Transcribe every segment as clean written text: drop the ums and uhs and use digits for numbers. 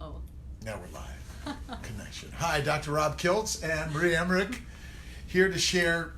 Uh-oh. Now we're live. Connection. Hi, Dr. Rob Kiltz and Maria Emmerich here to share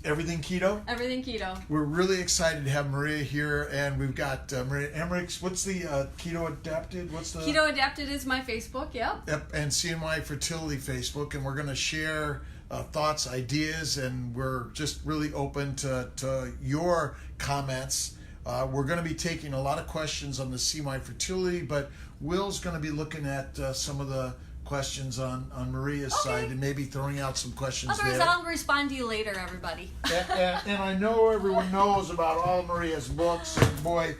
everything keto. Everything keto. We're really excited to have Maria here, and we've got Maria Emmerich. What's the Keto Adapted? Keto Adapted is my Facebook, yep. Yep, and CNY Fertility Facebook, and we're going to share thoughts, ideas, and we're just really open to your comments. We're going to be taking a lot of questions on the CNY Fertility, but Will's going to be looking at some of the questions on Maria's side and maybe throwing out some questions Otherwise, there. I'll respond to you later, everybody. And I know everyone knows about all of Maria's books, and boy,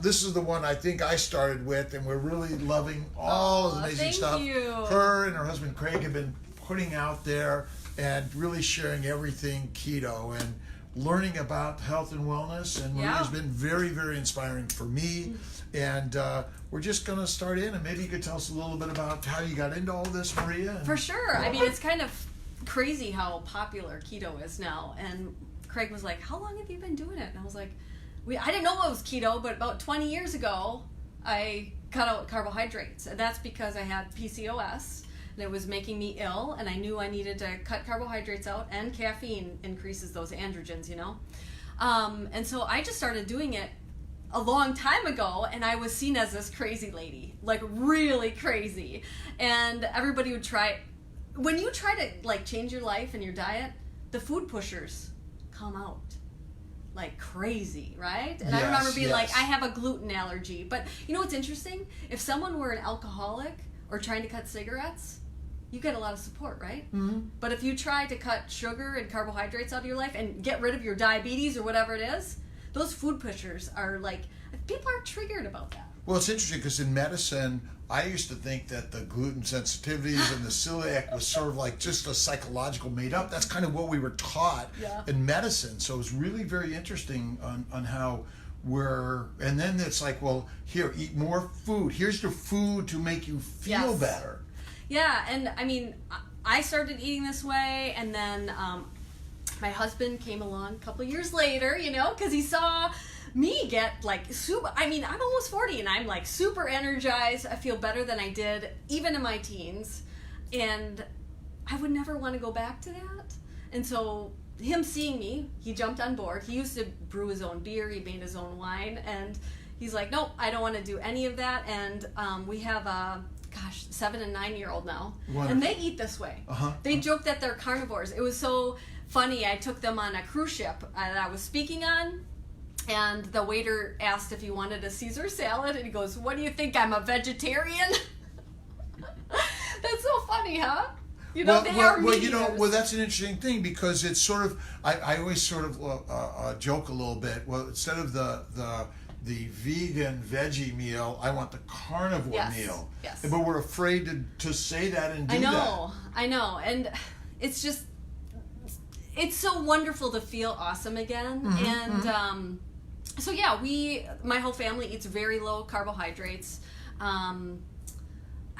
this is the one I think I started with, and we're really loving all of the amazing stuff her and her husband Craig have been putting out there and really sharing everything keto and learning about health and wellness. And Maria's been very, very inspiring for me. And we're just going to start in, and maybe you could tell us a little bit about how you got into all this, Maria. For sure. I mean, it's kind of crazy how popular keto is now. And Craig was like, how long have you been doing it? And I was like, I didn't know it was keto, but about 20 years ago, I cut out carbohydrates. And that's because I had PCOS, and it was making me ill, and I knew I needed to cut carbohydrates out, and caffeine increases those androgens, you know? And so I just started doing it a long time ago, and I was seen as this crazy lady, like really crazy. And everybody would try. When you try to like change your life and your diet, the food pushers come out like crazy, right? And I remember being like, I have a gluten allergy. But you know what's interesting? If someone were an alcoholic or trying to cut cigarettes, you get a lot of support, right? Mm-hmm. But if you try to cut sugar and carbohydrates out of your life and get rid of your diabetes or whatever it is, those food pushers are like, people are triggered about that. Well, it's interesting because in medicine, I used to think that the gluten sensitivities and the celiac was sort of like just a psychological made up. That's kind of what we were taught in medicine. So it was really very interesting on how and then it's like, well, here, eat more food. Here's the food to make you feel better. Yeah, and I mean, I started eating this way, and then my husband came along a couple years later, you know, because he saw me get like super, I mean, I'm almost 40 and I'm like super energized. I feel better than I did even in my teens. And I would never want to go back to that. And so him seeing me, he jumped on board. He used to brew his own beer. He made his own wine. And he's like, nope, I don't want to do any of that. And we have a 7 and 9-year-old now. Wonderful. And they eat this way. They joke that they're carnivores. It was so funny. I took them on a cruise ship that I was speaking on, and the waiter asked if he wanted a Caesar salad, and he goes, what do you think, I'm a vegetarian? That's so funny, huh? You know, that's an interesting thing, because it's sort of, I always sort of joke a little bit. Well, instead of the vegan veggie meal, I want the carnivore meal. Yes. But we're afraid to say that and do that. I know. And it's just, it's so wonderful to feel awesome again. And so my whole family eats very low carbohydrates. I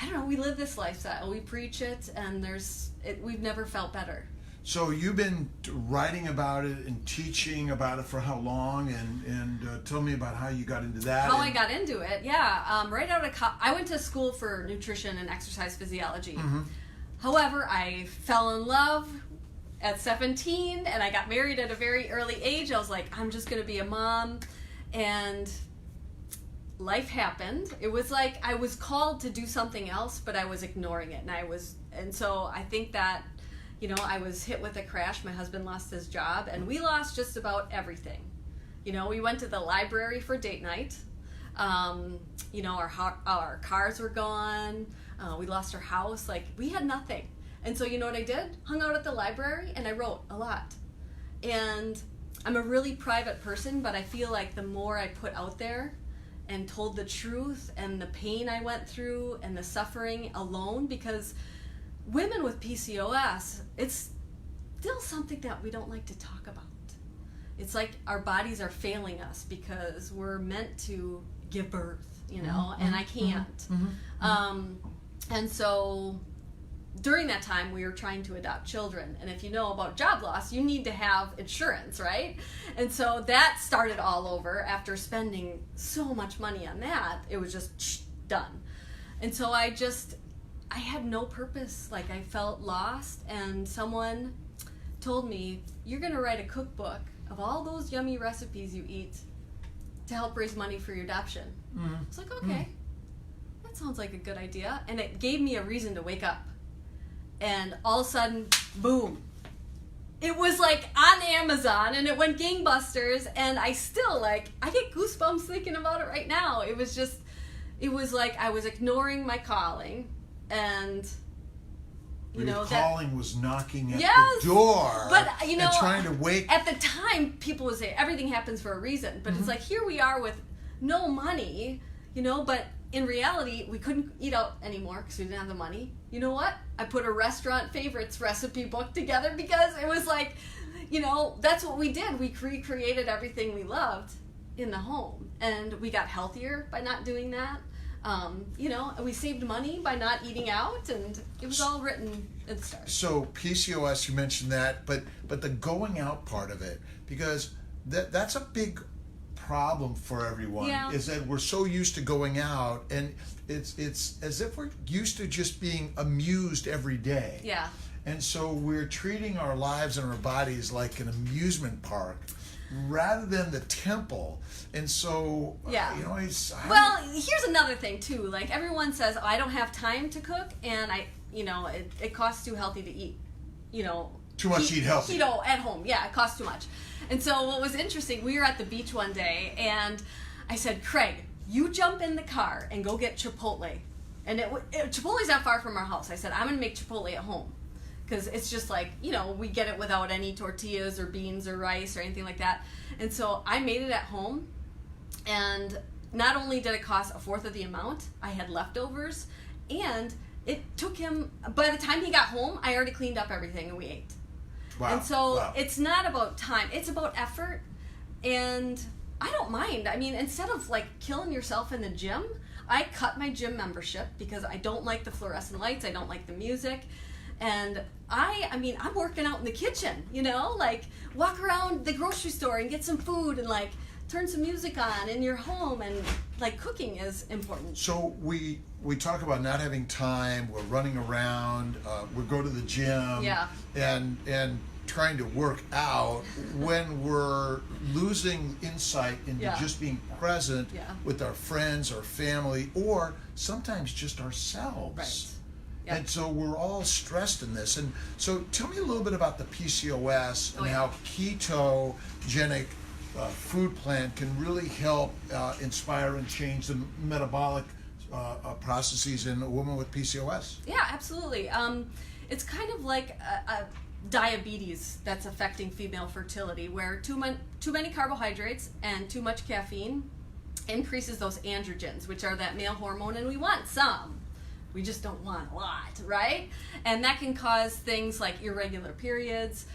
don't know, we live this lifestyle. We preach it, and we've never felt better. So you've been writing about it and teaching about it for how long? And tell me about how you got into that. I got into it, right out of I went to school for nutrition and exercise physiology. However, I fell in love at 17, and I got married at a very early age. I was like, I'm just going to be a mom, and life happened. It was like I was called to do something else, but I was ignoring it, and so I think that, you know, I was hit with a crash. My husband lost his job, and we lost just about everything. You know, we went to the library for date night. You know, our cars were gone. We lost our house. Like, we had nothing. And so you know what I did? Hung out at the library, and I wrote a lot. And I'm a really private person, but I feel like the more I put out there and told the truth and the pain I went through and the suffering alone, because women with PCOS, it's still something that we don't like to talk about. It's like our bodies are failing us because we're meant to give birth, you know, and I can't. And so during that time, we were trying to adopt children. And if you know about job loss, you need to have insurance, right? And so that started all over. After spending so much money on that, it was just done. And so I had no purpose. Like, I felt lost, and someone told me, you're going to write a cookbook of all those yummy recipes you eat to help raise money for your adoption. I was like, okay, that sounds like a good idea. And it gave me a reason to wake up. And all of a sudden, boom. It was like on Amazon, and it went gangbusters, and I still, like, I get goosebumps thinking about it right now. It was like I was ignoring my calling, and your calling was knocking at yes, the door, but and trying to wake. At the time, people would say everything happens for a reason, but it's like, here we are with no money, but in reality, we couldn't eat out anymore because we didn't have the money. You know what? I put a restaurant favorites recipe book together because it was like, that's what we did. We recreated everything we loved in the home, and we got healthier by not doing that. And we saved money by not eating out, and it was all written at the start. So PCOS, you mentioned that, but the going out part of it, because that's a big problem for everyone, is that we're so used to going out, and it's as if we're used to just being amused every day. Yeah. And so we're treating our lives and our bodies like an amusement park rather than the temple. And so, here's another thing too. Like, everyone says, I don't have time to cook, and it costs too healthy to eat. Too much to eat healthy. Keto at home. Yeah, it costs too much. And so what was interesting, we were at the beach one day, and I said, Craig, you jump in the car and go get Chipotle. And Chipotle's not far from our house. I said, I'm going to make Chipotle at home. Because it's just like, we get it without any tortillas or beans or rice or anything like that. And so I made it at home. And not only did it cost a fourth of the amount, I had leftovers. And it took him, by the time he got home, I already cleaned up everything and we ate. Wow. And so it's not about time. It's about effort. And I don't mind. I mean, instead of like killing yourself in the gym, I cut my gym membership because I don't like the fluorescent lights. I don't like the music. And I'm working out in the kitchen, like walk around the grocery store and get some food and like turn some music on in your home, and like cooking is important. So we talk about not having time, we're running around, we go to the gym, and trying to work out when we're losing insight into just being present with our friends or family, or sometimes just ourselves. Right. Yep. And so we're all stressed in this. And so tell me a little bit about the PCOS and how ketogenic food plan can really help inspire and change the metabolic processes in a woman with PCOS. Yeah, absolutely. It's kind of like a diabetes that's affecting female fertility, where too many carbohydrates and too much caffeine increases those androgens, which are that male hormone, and we want some. We just don't want a lot, right? And that can cause things like irregular periods,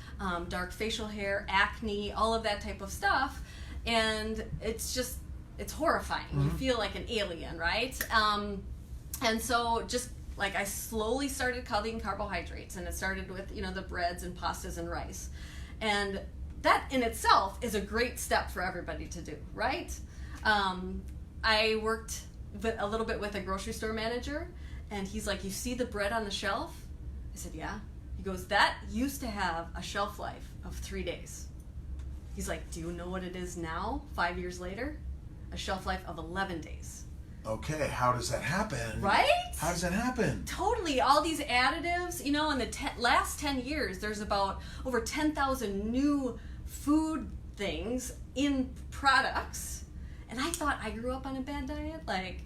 dark facial hair, acne, all of that type of stuff. And it's horrifying. You feel like an alien, right? And so just like I slowly started cutting carbohydrates, and it started with, the breads and pastas and rice. And that in itself is a great step for everybody to do, right? I worked a little bit with a grocery store manager, and he's like, you see the bread on the shelf? I said, yeah. He goes, that used to have a shelf life of 3 days. He's like, do you know what it is now, 5 years later? A shelf life of 11 days. Okay, how does that happen? Right? How does that happen? Totally. All these additives, in the last 10 years, there's about over 10,000 new food things in products. And I thought I grew up on a bad diet. Like,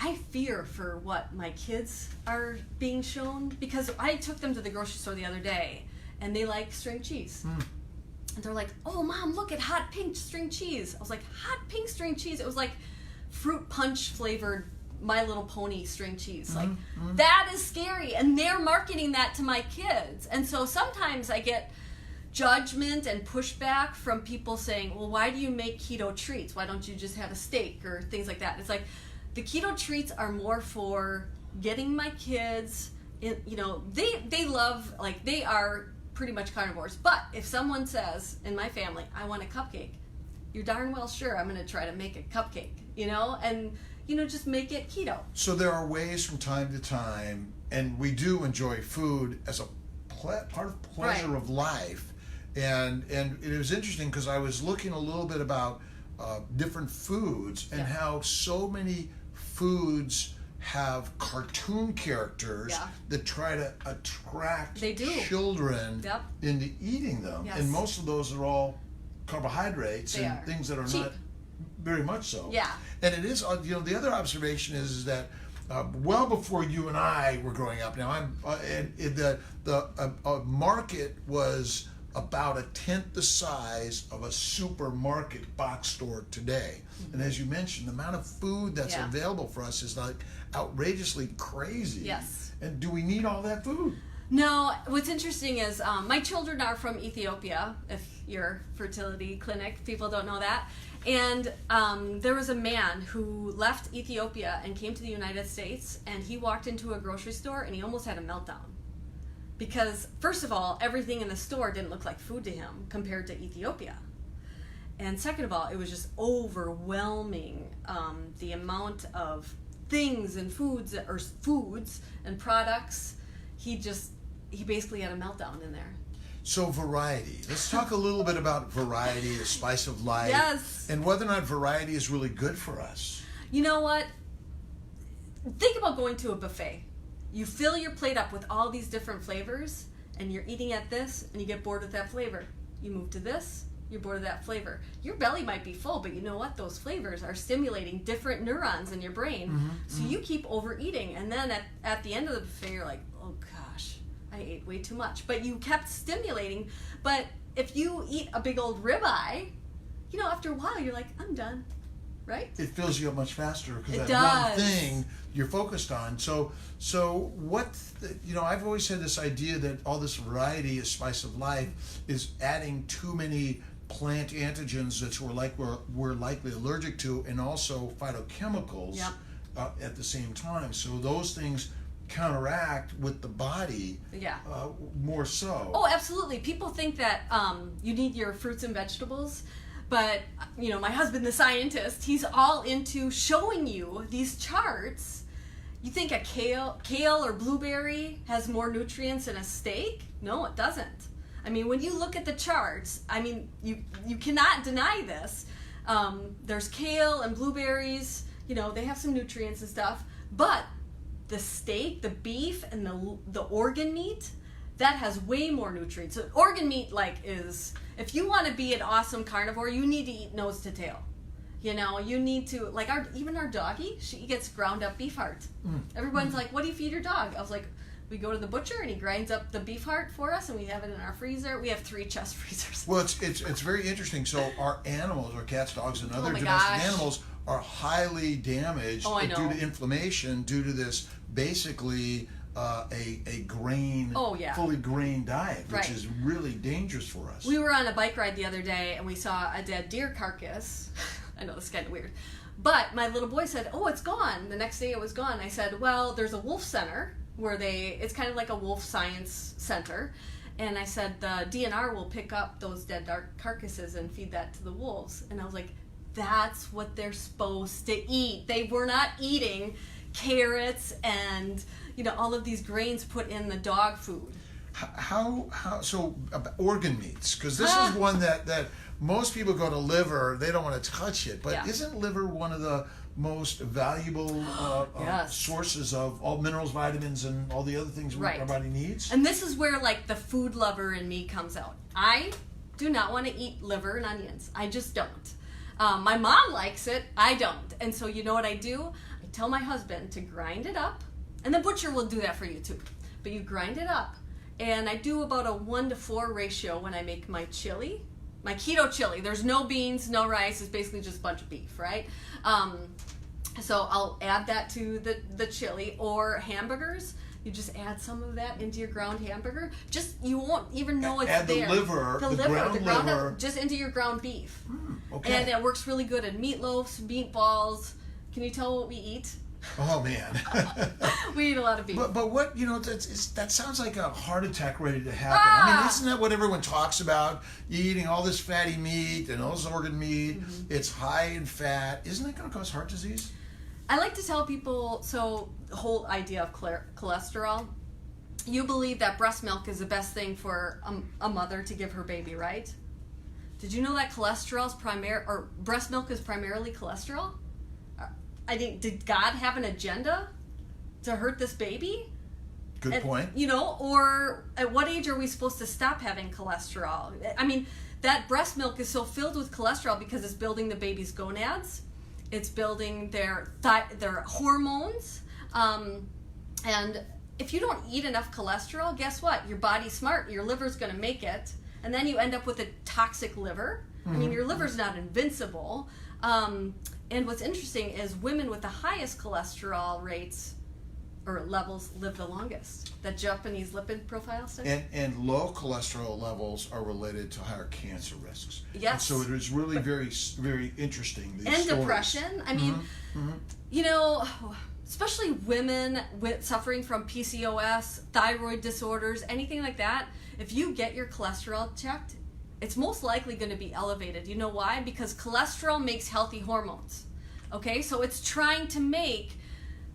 I fear for what my kids are being shown, because I took them to the grocery store the other day, and they like string cheese. And they're like, oh, Mom, look at hot pink string cheese. I was like, hot pink string cheese? It was like fruit punch flavored My Little Pony string cheese. Like, that is scary. And they're marketing that to my kids. And so sometimes I get judgment and pushback from people saying, well, why do you make keto treats? Why don't you just have a steak or things like that? It's like, the keto treats are more for getting my kids in, they love, like, they are pretty much carnivores. But if someone says in my family, I want a cupcake, you're darn well sure I'm going to try to make a cupcake, and just make it keto. So there are ways from time to time, and we do enjoy food as a part of pleasure of life. And it was interesting because I was looking a little bit about different foods and how so many foods have cartoon characters that try to attract children into eating them. Yes. And most of those are all carbohydrates and things that are cheap. not very much so. Yeah. And it is, the other observation is that well before you and I were growing up, now the market was about a tenth the size of a supermarket box store today. Mm-hmm. And as you mentioned, the amount of food that's available for us is like outrageously crazy. Yes. And do we need all that food? No, what's interesting is my children are from Ethiopia, if you're fertility clinic, people don't know that. And there was a man who left Ethiopia and came to the United States, and he walked into a grocery store and he almost had a meltdown. Because, first of all, everything in the store didn't look like food to him compared to Ethiopia. And second of all, it was just overwhelming, the amount of things and foods and products. He basically had a meltdown in there. So variety. Let's talk a little bit about variety, the spice of life. Yes. And whether or not variety is really good for us. You know what? Think about going to a buffet. You fill your plate up with all these different flavors, and you're eating at this, and you get bored with that flavor. You move to this, you're bored of that flavor. Your belly might be full, but you know what? Those flavors are stimulating different neurons in your brain. Mm-hmm. So you keep overeating, and then at the end of the buffet, you're like, oh gosh, I ate way too much. But you kept stimulating. But if you eat a big old ribeye, after a while, you're like, I'm done. Right? It fills you up much faster because that one thing you're focused on. So I've always had this idea that all this variety, a spice of life, is adding too many plant antigens that we're likely allergic to, and also phytochemicals at the same time. So those things counteract with the body more so. Oh, absolutely. People think that you need your fruits and vegetables. But, my husband, the scientist, he's all into showing you these charts. You think a kale or blueberry has more nutrients than a steak? No, it doesn't. I mean, when you look at the charts, you cannot deny this. There's kale and blueberries, they have some nutrients and stuff. But the steak, the beef, and the organ meat, that has way more nutrients. So organ meat, is... If you want to be an awesome carnivore, you need to eat nose to tail. You need to, even our doggy, she gets ground up beef heart. Everyone's like, what do you feed your dog? I was like, we go to the butcher and he grinds up the beef heart for us and we have it in our freezer. We have 3 chest freezers. Well, it's very interesting. So our animals, our cats, dogs, and other domestic animals are highly damaged due to inflammation, due to this basically... a grain, fully grain diet, which is really dangerous for us. We were on a bike ride the other day and we saw a dead deer carcass. I know this is kind of weird. But my little boy said, oh, it's gone. The next day it was gone. I said, well, there's a wolf center where it's kind of like a wolf science center. And I said, the DNR will pick up those dead carcasses and feed that to the wolves. And I was like, that's what they're supposed to eat. They were not eating carrots and... all of these grains put in the dog food. So organ meats, because this is one that most people go to liver, they don't want to touch it, but isn't liver one of the most valuable sources of all minerals, vitamins, and all the other things our body needs? And this is where the food lover in me comes out. I do not want to eat liver and onions. I just don't. My mom likes it. I don't. And so you know what I do? I tell my husband to grind it up. And the butcher will do that for you too. But you grind it up. And I do about a 1-to-4 ratio when I make my chili. My keto chili. There's no beans, no rice. It's basically just a bunch of beef, right? So I'll add that to the chili. Or hamburgers. You just add some of that into your ground hamburger. You won't even know it's add there. The ground liver. Just into your ground beef. Okay. And it works really good in meatloafs, meatballs. Can you tell what we eat? Oh man, we eat a lot of beef. But what that sounds like a heart attack ready to happen. I mean, isn't that what everyone talks about? You're eating all this fatty meat and all this organ meat. Mm-hmm. It's high in fat. Isn't that going to cause heart disease? I like to tell people, so the whole idea of cholesterol, you believe that breast milk is the best thing for a mother to give her baby, right? Did you know that breast milk is primarily cholesterol? Did God have an agenda to hurt this baby? Good point. Or at what age are we supposed to stop having cholesterol? I mean, that breast milk is so filled with cholesterol because it's building the baby's gonads. It's building their hormones. And if you don't eat enough cholesterol, guess what? Your body's smart. Your liver's going to make it. And then you end up with a toxic liver. I mean, your liver's not invincible. And what's interesting is women with the highest cholesterol rates or levels live the longest. That Japanese lipid profile study. And low cholesterol levels are related to higher cancer risks. Yes. And so it is really very, very interesting. These and stories. Depression. I mean, especially women suffering from PCOS, thyroid disorders, anything like that. If you get your cholesterol checked, it's most likely going to be elevated. You know why? Because cholesterol makes healthy hormones. Okay, so it's trying to make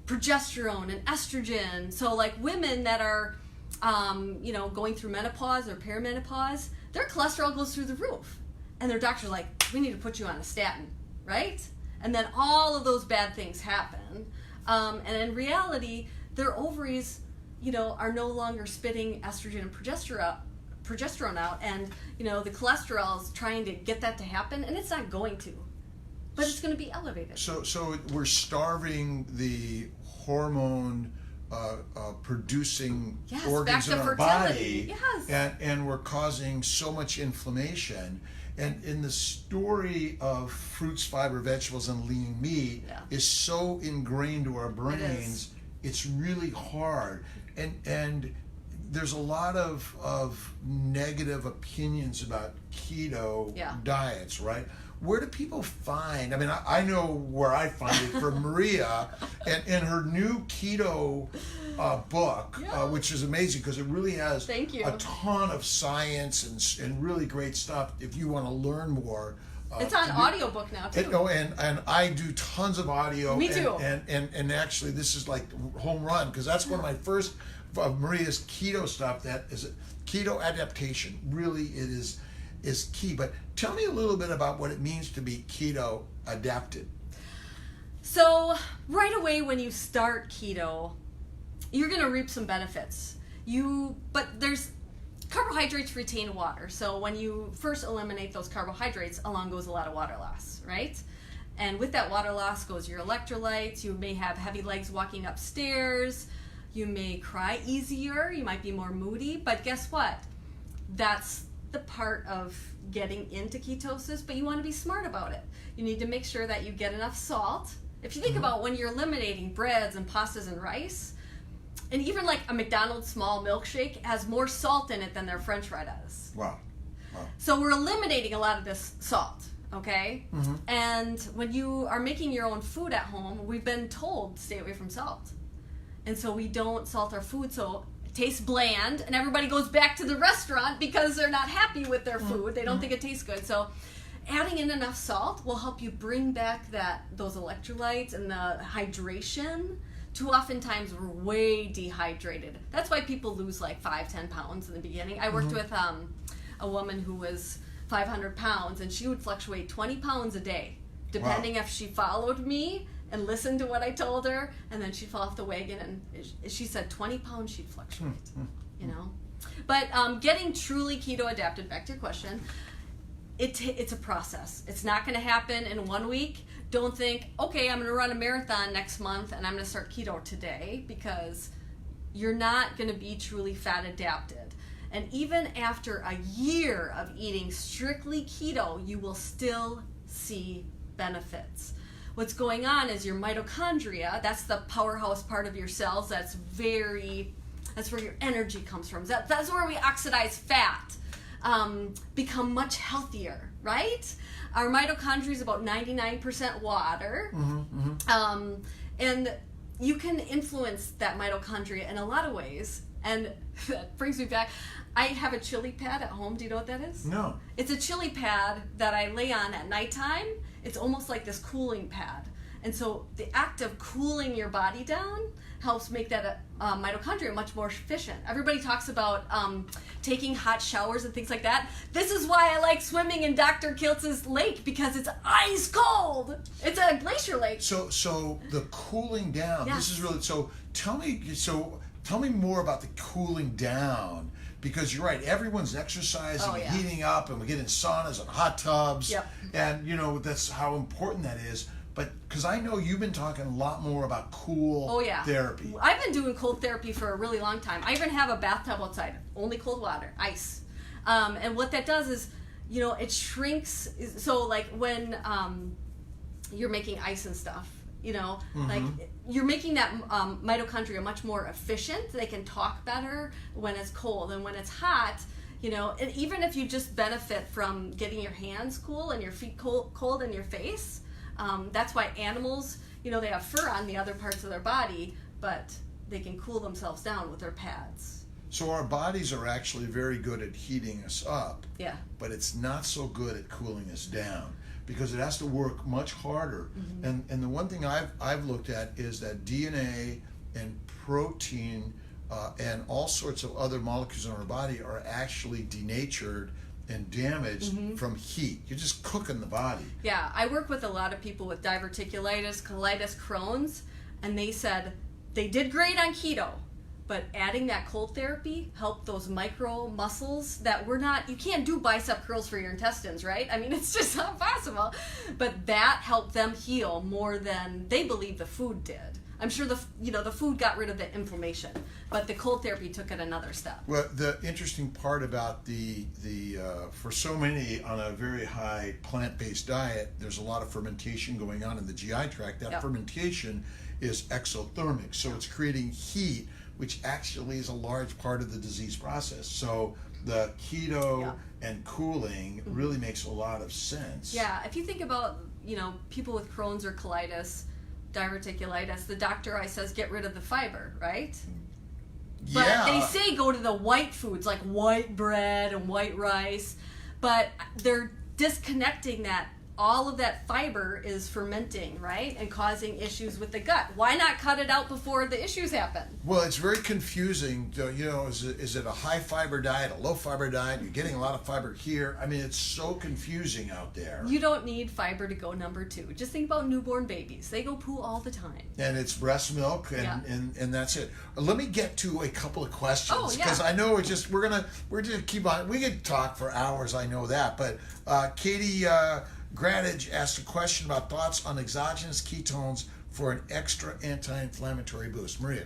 progesterone and estrogen. So like women that are, going through menopause or perimenopause, their cholesterol goes through the roof. And their doctor's like, we need to put you on a statin, right? And then all of those bad things happen. And in reality, their ovaries, are no longer spitting estrogen and progesterone out. And, the cholesterol is trying to get that to happen, and it's not going to. But it's going to be elevated. So we're starving the hormone producing organs in our body, and we're causing so much inflammation. And in the story of fruits, fiber, vegetables, and lean meat is so ingrained to our brains, it's really hard. And there's a lot of negative opinions about keto diets, right? Where do people find? I mean, I know where I find it from Maria, and her new keto book, which is amazing because it really has a ton of science and really great stuff. If you want to learn more, it's on audiobook now too. And I do tons of audio. Me too. And actually, this is like home run because that's one of my first of Maria's keto stuff. That is keto adaptation. Really, it is key. But tell me a little bit about what it means to be keto adapted. So right away when you start keto, you're going to reap some benefits. But there's carbohydrates retain water. So when you first eliminate those carbohydrates, along goes a lot of water loss, right? And with that water loss goes your electrolytes. You may have heavy legs walking upstairs. You may cry easier. You might be more moody. But guess what? That's the part of getting into ketosis, but you want to be smart about it. You need to make sure that you get enough salt. If you think about when you're eliminating breads and pastas and rice, and even like a McDonald's small milkshake has more salt in it than their French fry does. Wow. So we're eliminating a lot of this salt, okay? And when you are making your own food at home, we've been told to stay away from salt. And so we don't salt our food, so it tastes bland, and everybody goes back to the restaurant because they're not happy with their food. They don't think it tastes good. So adding in enough salt will help you bring back those electrolytes and the hydration. Too oftentimes we're way dehydrated. That's why people lose like 5-10 pounds in the beginning. I worked with a woman who was 500 pounds, and she would fluctuate 20 pounds a day, depending if she followed me and listened to what I told her, and then she'd fall off the wagon, and she said 20 pounds she'd fluctuate, But getting truly keto adapted, back to your question, it's a process. It's not going to happen in 1 week. Don't think, okay, I'm going to run a marathon next month and I'm going to start keto today, because you're not going to be truly fat adapted. And even after a year of eating strictly keto, you will still see benefits. What's going on is your mitochondria, that's the powerhouse part of your cells, that's where your energy comes from. That's where we oxidize fat, become much healthier, right? Our mitochondria is about 99% water, and you can influence that mitochondria in a lot of ways. And that brings me back. I have a chili pad at home. Do you know what that is? No. It's a chili pad that I lay on at nighttime. It's almost like this cooling pad. And so the act of cooling your body down helps make that mitochondria much more efficient. Everybody talks about taking hot showers and things like that. This is why I like swimming in Dr. Kiltz's lake, because it's ice cold. It's a glacier lake. So the cooling down. Yes. This is really Tell me more about the cooling down, because you're right. Everyone's exercising and heating up, and we get in saunas and hot tubs, and that's how important that is. But because I know you've been talking a lot more about cool therapy. I've been doing cold therapy for a really long time. I even have a bathtub outside, only cold water, ice. And what that does is, it shrinks. So like when you're making ice and stuff, like you're making that mitochondria much more efficient. They can talk better when it's cold, and when it's hot, and even if you just benefit from getting your hands cool and your feet cold and your face. That's why animals, they have fur on the other parts of their body, but they can cool themselves down with their pads. So our bodies are actually very good at heating us up, but it's not so good at cooling us down, because it has to work much harder. And the one thing I've looked at is that DNA and protein and all sorts of other molecules in our body are actually denatured and damaged from heat. You're just cooking the body. Yeah, I work with a lot of people with diverticulitis, colitis, Crohn's, and they said they did great on keto, but adding that cold therapy helped those micro muscles that you can't do bicep curls for your intestines, right? I mean, it's just not possible. But that helped them heal more than they believe the food did. I'm sure the food got rid of the inflammation, but the cold therapy took it another step. Well, the interesting part about the for so many on a very high plant-based diet, there's a lot of fermentation going on in the GI tract. That fermentation is exothermic, so it's creating heat, which actually is a large part of the disease process. So the keto and cooling really makes a lot of sense. Yeah, if you think about people with Crohn's or colitis, diverticulitis, the doctor always says get rid of the fiber, right? But they say go to the white foods like white bread and white rice, but they're disconnecting that all of that fiber is fermenting, right? And causing issues with the gut. Why not cut it out before the issues happen? Well, it's very confusing. Is it a high fiber diet, a low fiber diet? You're getting a lot of fiber here. I mean, it's so confusing out there. You don't need fiber to go number 2. Just think about newborn babies. They go poo all the time. And it's breast milk, and that's it. Let me get to a couple of questions, because I know we're just keep on. We could talk for hours. I know that, but Katie Gradage asked a question about thoughts on exogenous ketones for an extra anti-inflammatory boost. Maria.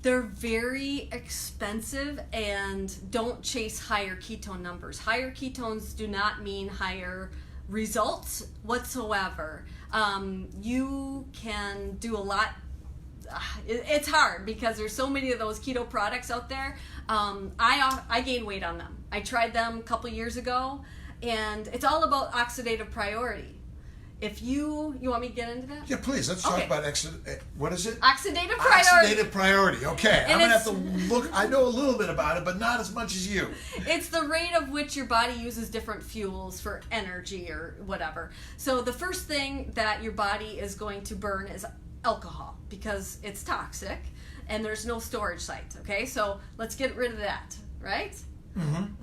They're very expensive, and don't chase higher ketone numbers. Higher ketones do not mean higher results whatsoever. You can do a lot. It's hard because there's so many of those keto products out there. I gained weight on them. I tried them a couple years ago. And it's all about oxidative priority. If you want me to get into that? Yeah, please. Let's talk about what is it? Oxidative priority. Oxidative priority. Okay, I'm gonna have to look. I know a little bit about it, but not as much as you. It's the rate of which your body uses different fuels for energy or whatever. So the first thing that your body is going to burn is alcohol, because it's toxic and there's no storage site. Okay, so let's get rid of that, right?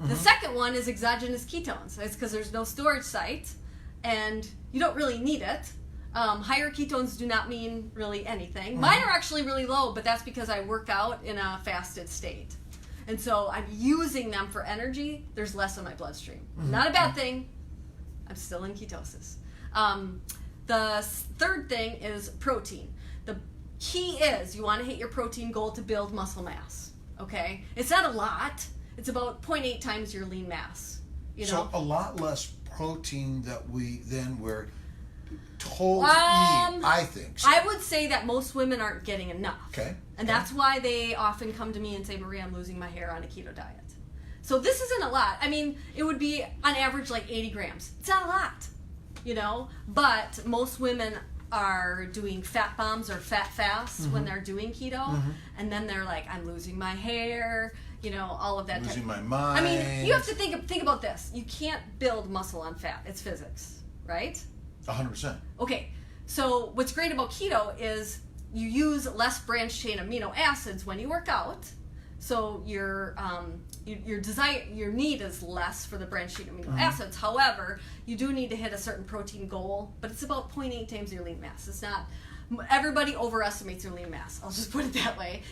The second one is exogenous ketones. It's because there's no storage site and you don't really need it. Higher ketones do not mean really anything. Mine are actually really low, but that's because I work out in a fasted state. And so I'm using them for energy. There's less in my bloodstream. Not a bad thing. I'm still in ketosis. The third thing is protein. The key is you want to hit your protein goal to build muscle mass. Okay? It's not a lot. It's about 0.8 times your lean mass. So a lot less protein that we're told to eat, I think. So. I would say that most women aren't getting enough. Okay. And that's why they often come to me and say, Maria, I'm losing my hair on a keto diet. So this isn't a lot. I mean, it would be on average like 80 grams. It's not a lot, But most women are doing fat bombs or fat fasts when they're doing keto. And then they're like, I'm losing my hair. All of that. Losing my mind. I mean, you have to think about this. You can't build muscle on fat. It's physics, right? 100%. Okay, So what's great about keto is you use less branched chain amino acids when you work out. So your need is less for the branched chain amino acids. However, you do need to hit a certain protein goal, but it's about 0.8 times your lean mass. It's not. Everybody overestimates their lean mass. I'll just put it that way.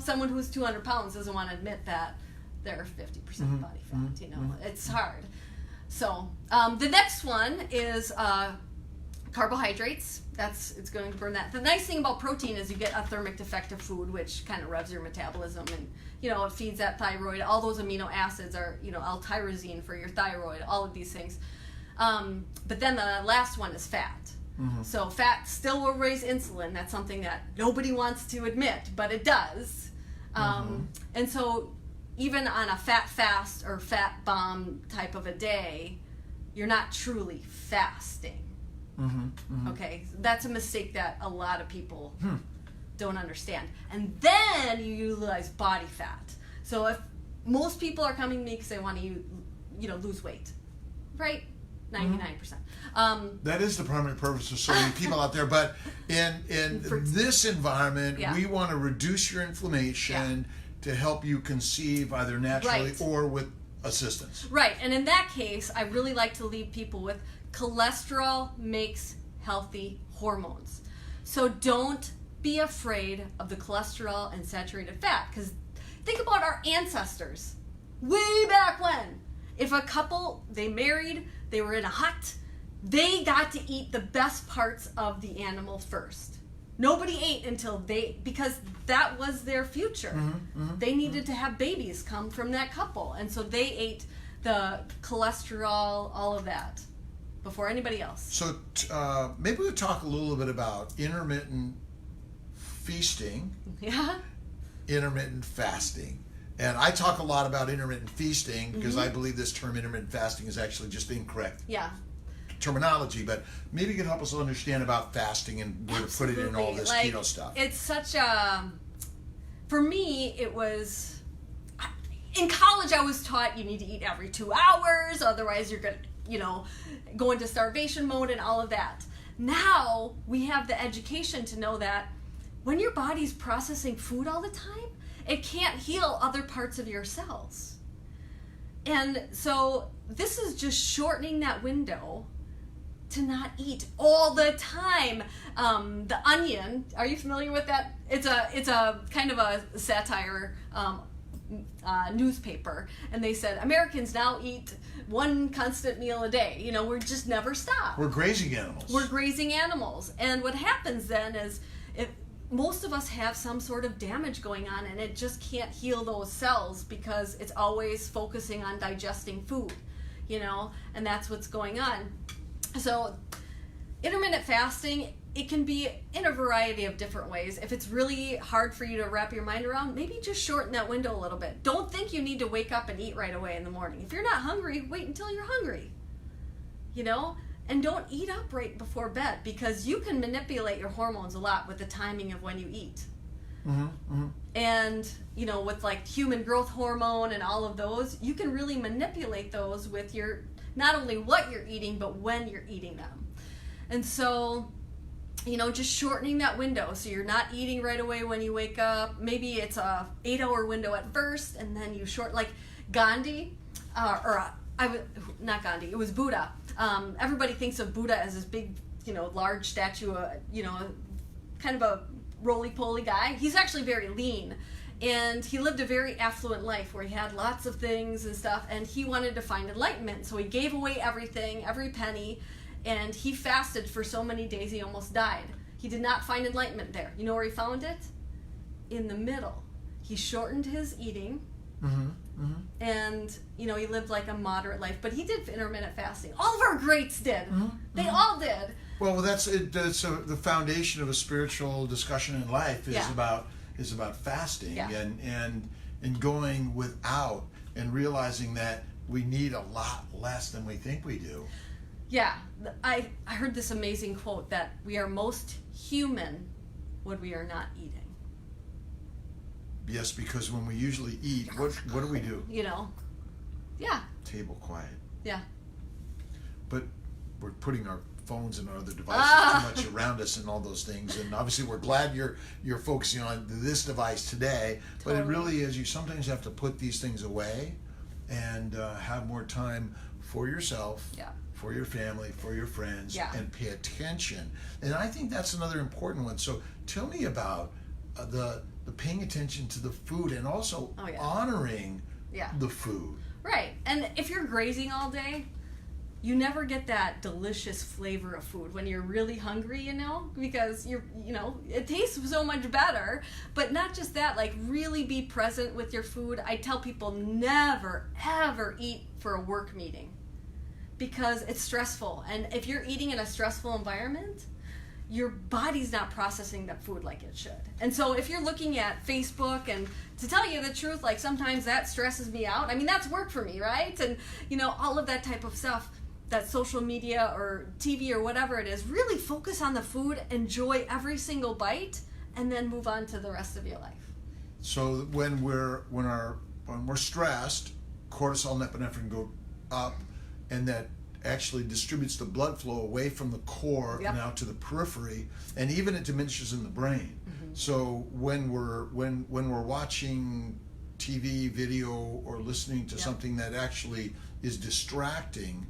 Someone who's 200 pounds doesn't want to admit that they're 50% body fat. It's hard. So the next one is carbohydrates. It's going to burn that. The nice thing about protein is you get a thermic defective food, which kind of revs your metabolism, and it feeds that thyroid. All those amino acids are L-tyrosine for your thyroid. All of these things. But then the last one is fat. So fat still will raise insulin. That's something that nobody wants to admit, but it does. And so even on a fat fast or fat bomb type of a day, you're not truly fasting. Okay, that's a mistake that a lot of people don't understand. And then you utilize body fat. So if most people are coming to me because they want to lose weight, right? 99%. That is the primary purpose of so many people out there. But in this environment, we want to reduce your inflammation to help you conceive either naturally or with assistance. Right. And in that case, I really like to leave people with cholesterol makes healthy hormones. So don't be afraid of the cholesterol and saturated fat, because think about our ancestors way back when. If a couple, they married, they were in a hut, they got to eat the best parts of the animal first. Nobody ate because that was their future. They needed to have babies come from that couple, and so they ate the cholesterol, all of that, before anybody else. So maybe we'll talk a little bit about intermittent feasting, intermittent fasting. And I talk a lot about intermittent feasting because I believe this term intermittent fasting is actually just incorrect terminology, but maybe you can help us understand about fasting and where to put it in all this keto stuff. It's such a, for me, it was, in college I was taught you need to eat every 2 hours, otherwise you're going to, go into starvation mode and all of that. Now we have the education to know that when your body's processing food all the time, it can't heal other parts of your cells. And so this is just shortening that window to not eat all the time. The Onion, are you familiar with that? It's a kind of a satire newspaper, and they said Americans now eat one constant meal a day. We're just never stop. We're grazing animals. And what happens then is most of us have some sort of damage going on, and it just can't heal those cells because it's always focusing on digesting food, and that's what's going on. So intermittent fasting, it can be in a variety of different ways. If it's really hard for you to wrap your mind around, maybe just shorten that window a little bit. Don't think you need to wake up and eat right away in the morning. If you're not hungry, wait until you're hungry, and don't eat up right before bed, because you can manipulate your hormones a lot with the timing of when you eat. And with like human growth hormone and all of those, you can really manipulate those with your, not only what you're eating, but when you're eating them. And so just shortening that window so you're not eating right away when you wake up. Maybe it's a 8-hour window at first, and then you like Gandhi, not Gandhi, it was Buddha. Everybody thinks of Buddha as this big, large statue, kind of a roly-poly guy. He's actually very lean, and he lived a very affluent life where he had lots of things and stuff, and he wanted to find enlightenment. So he gave away everything, every penny, and he fasted for so many days he almost died. He did not find enlightenment there. You know where he found it? In the middle. He shortened his eating, and he lived like a moderate life, but he did intermittent fasting. All of our greats did. They all did. Well, that's it. The foundation of a spiritual discussion in life is about fasting and going without and realizing that we need a lot less than we think we do. Yeah, I heard this amazing quote that we are most human when we are not eating. Yes, because when we usually eat, what do we do? Table quiet. Yeah. But we're putting our phones and other devices too much around us and all those things. And obviously we're glad you're focusing on this device today, but it really is, you sometimes have to put these things away and have more time for yourself, for your family, for your friends, and pay attention. And I think that's another important one. So tell me about the paying attention to the food and also honoring the food. Right. And if you're grazing all day, you never get that delicious flavor of food when you're really hungry, because it tastes so much better. But not just that, like really be present with your food. I tell people never, ever eat for a work meeting because it's stressful. And if you're eating in a stressful environment, your body's not processing that food like it should. And so if you're looking at Facebook, and to tell you the truth, like sometimes that stresses me out. I mean, that's work for me, right? And all of that type of stuff, that social media or TV or whatever it is, really focus on the food, enjoy every single bite, and then move on to the rest of your life. So when we're stressed, cortisol and epinephrine go up, and that actually distributes the blood flow away from the core and out to the periphery, and even it diminishes in the brain. So when we're watching TV, video, or listening to something that actually is distracting,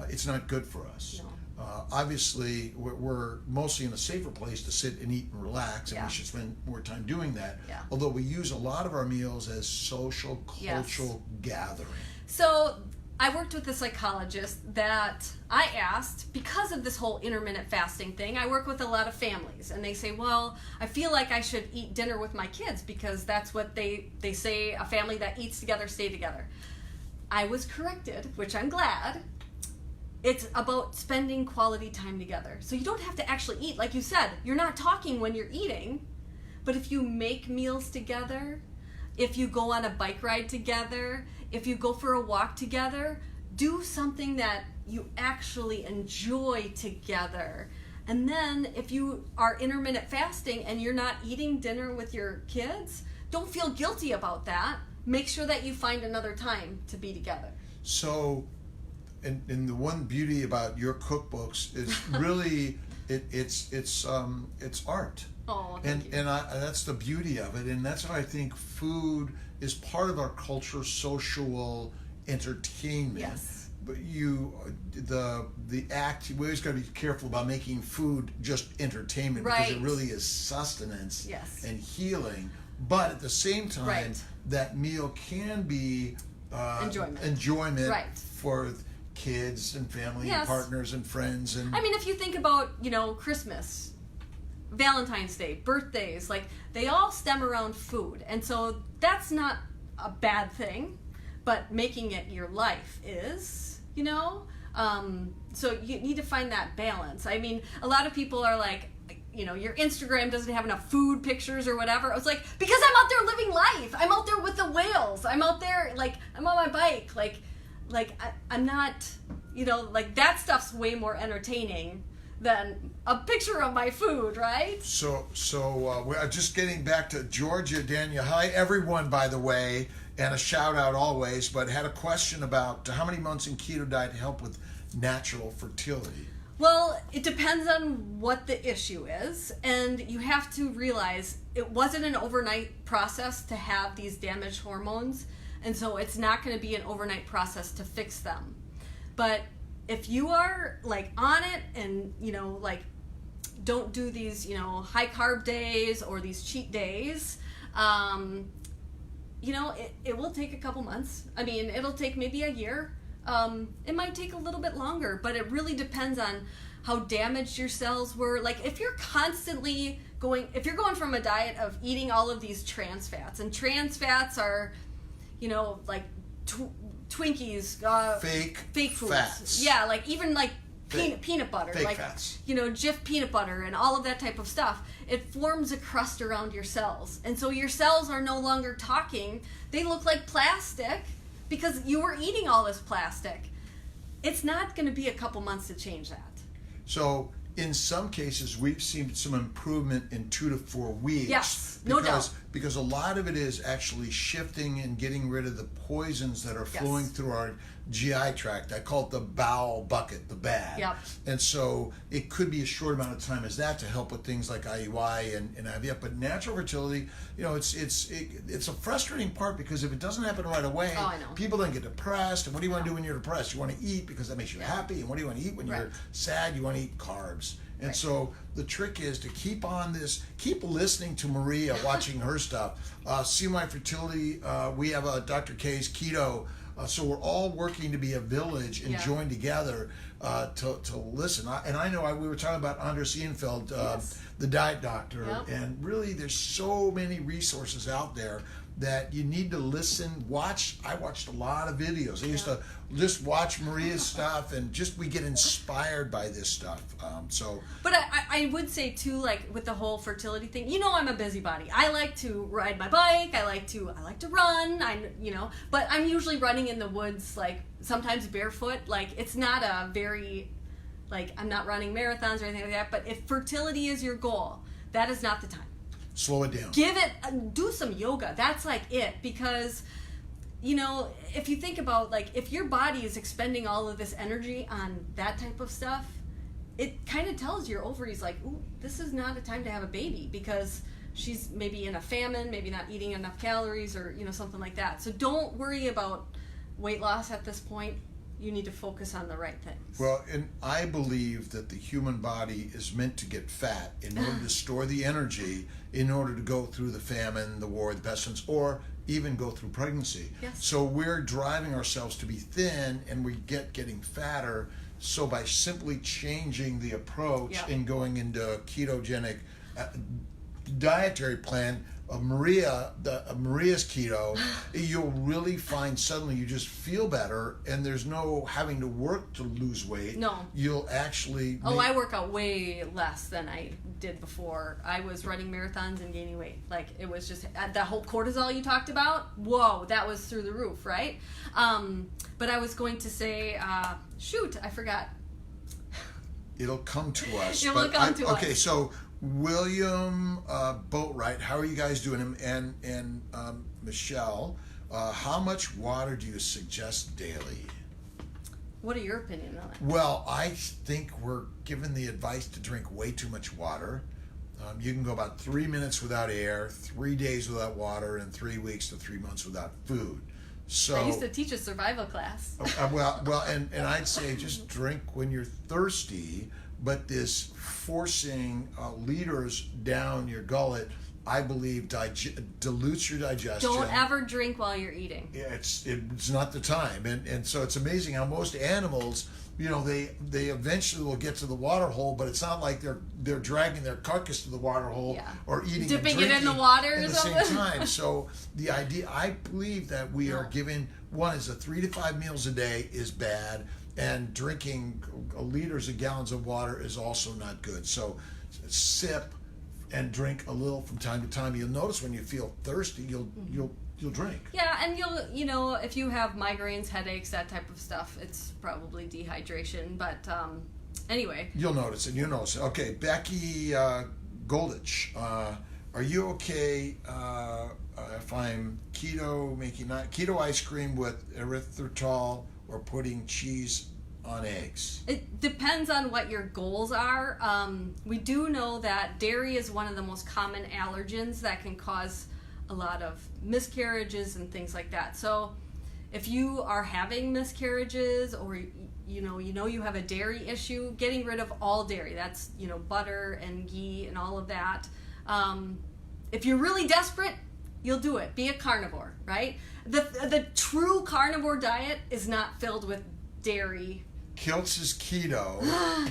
it's not good for us. No. Obviously, we're mostly in a safer place to sit and eat and relax, and we should spend more time doing that. Although we use a lot of our meals as social, cultural gathering. So I worked with a psychologist that I asked, because of this whole intermittent fasting thing, I work with a lot of families, and they say, well, I feel like I should eat dinner with my kids because that's what they say, a family that eats together, stay together. I was corrected, which I'm glad. It's about spending quality time together. So you don't have to actually eat. Like you said, you're not talking when you're eating, but if you make meals together, if you go on a bike ride together, if you go for a walk together, do something that you actually enjoy together. And then if you are intermittent fasting and you're not eating dinner with your kids, don't feel guilty about that. Make sure that you find another time to be together. So, and the one beauty about your cookbooks is really it's art. Oh, and that's the beauty of it, and that's why I think food is part of our culture, social entertainment. Yes. But the act, we always got to be careful about making food just entertainment, because it really is sustenance and healing. But at the same time, that meal can be enjoyment for kids and family and partners and friends. And I mean, if you think about Christmas, Valentine's Day, birthdays, like they all stem around food, and so that's not a bad thing, but making it your life is, so you need to find that balance. I mean, a lot of people are like, your Instagram doesn't have enough food pictures or whatever. It's like, because I'm out there living life. I'm out there with the whales. I'm out there, like, I'm on my bike. I'm not, that stuff's way more entertaining than a picture of my food, right? So we're just getting back to Georgia, Daniel. Hi, everyone, by the way, and a shout out always, but had a question about how many months in keto diet help with natural fertility? Well, it depends on what the issue is, and you have to realize it wasn't an overnight process to have these damaged hormones, and so it's not going to be an overnight process to fix them. But if you are on it and don't do these high carb days or these cheat days, it will take a couple months. I mean, it'll take maybe a year. It might take a little bit longer, but it really depends on how damaged your cells were. Like if you're constantly if you're going from a diet of eating all of these trans fats, and trans fats are, Twinkies, fake foods. Fats. Yeah, even peanut butter, fake fats. Jif peanut butter and all of that type of stuff. It forms a crust around your cells, and so your cells are no longer talking. They look like plastic because you were eating all this plastic. It's not going to be a couple months to change that. So in some cases, we've seen some improvement in 2 to 4 weeks. Yes, no doubt. Because a lot of it is actually shifting and getting rid of the poisons that are flowing through our GI tract. I call it the bowel bucket, the bad. Yep. And so it could be a short amount of time as that to help with things like IUI and IVF. But natural fertility, it's a frustrating part because if it doesn't happen right away, people then get depressed. And what do you want to do when you're depressed? You want to eat because that makes you happy. And what do you want to eat when you're sad? You want to eat carbs. And so the trick is to keep listening to Maria, watching her stuff. See My Fertility. We have a Dr. K's Keto. So we're all working to be a village and join together to listen. I know we were talking about Anders Ehrenfeld, the diet doctor, and really there's so many resources out there that you need to listen, watch. I watched a lot of videos. I used to just watch Maria's stuff, and we get inspired by this stuff. But I would say too, like with the whole fertility thing, I'm a busybody. I like to ride my bike. I like to run. But I'm usually running in the woods, like sometimes barefoot. Like it's not a very, like I'm not running marathons or anything like that. But if fertility is your goal, that is not the time. Slow it down. Do some yoga. That's like it. Because, if you think about, like, if your body is expending all of this energy on that type of stuff, it kind of tells your ovaries, like, ooh, this is not a time to have a baby because she's maybe in a famine, maybe not eating enough calories or, something like that. So don't worry about weight loss at this point. You need to focus on the right things. Well, and I believe that the human body is meant to get fat in order to store the energy in order to go through the famine, the war, the pestilence, or even go through pregnancy. Yes. So we're driving ourselves to be thin, and we getting fatter. So by simply changing the approach and going into a ketogenic dietary plan, Maria's keto, you'll really find suddenly you just feel better, and there's no having to work to lose weight. No. You'll actually... I work out way less than I did before. I was running marathons and gaining weight. Like, it was just... That whole cortisol you talked about, whoa, that was through the roof, right? But I was going to say... I forgot. It'll come to us. Okay, so... William Boatwright, how are you guys doing? And Michelle, how much water do you suggest daily? What are your opinions on it? Well, I think we're given the advice to drink way too much water. You can go about 3 minutes without air, 3 days without water, and 3 weeks to 3 months without food. So I used to teach a survival class. And I'd say just drink when you're thirsty. But this forcing liters down your gullet, I believe, dilutes your digestion. Don't ever drink while you're eating. Yeah, it's not the time, and so it's amazing how most animals, they eventually will get to the water hole, but it's not like they're dragging their carcass to the water hole or eating, dipping it in the water at or the something. same time. So the idea, I believe that we are giving one is 3 to 5 meals a day is bad. And drinking liters of gallons of water is also not good. So sip and drink a little from time to time. You'll notice when you feel thirsty, you'll drink. Yeah, and you'll if you have migraines, headaches, that type of stuff, it's probably dehydration. But anyway, you'll notice it. Okay, Becky Goldich, are you okay if I'm making keto ice cream with erythritol? Or putting cheese on eggs? It depends on what your goals are. We do know that dairy is one of the most common allergens that can cause a lot of miscarriages and things like that. So if you are having miscarriages or you have a dairy issue, getting rid of all dairy, that's butter and ghee and all of that. If you're really desperate, you'll do it. Be a carnivore, right? The true carnivore diet is not filled with dairy. Kiltz is keto,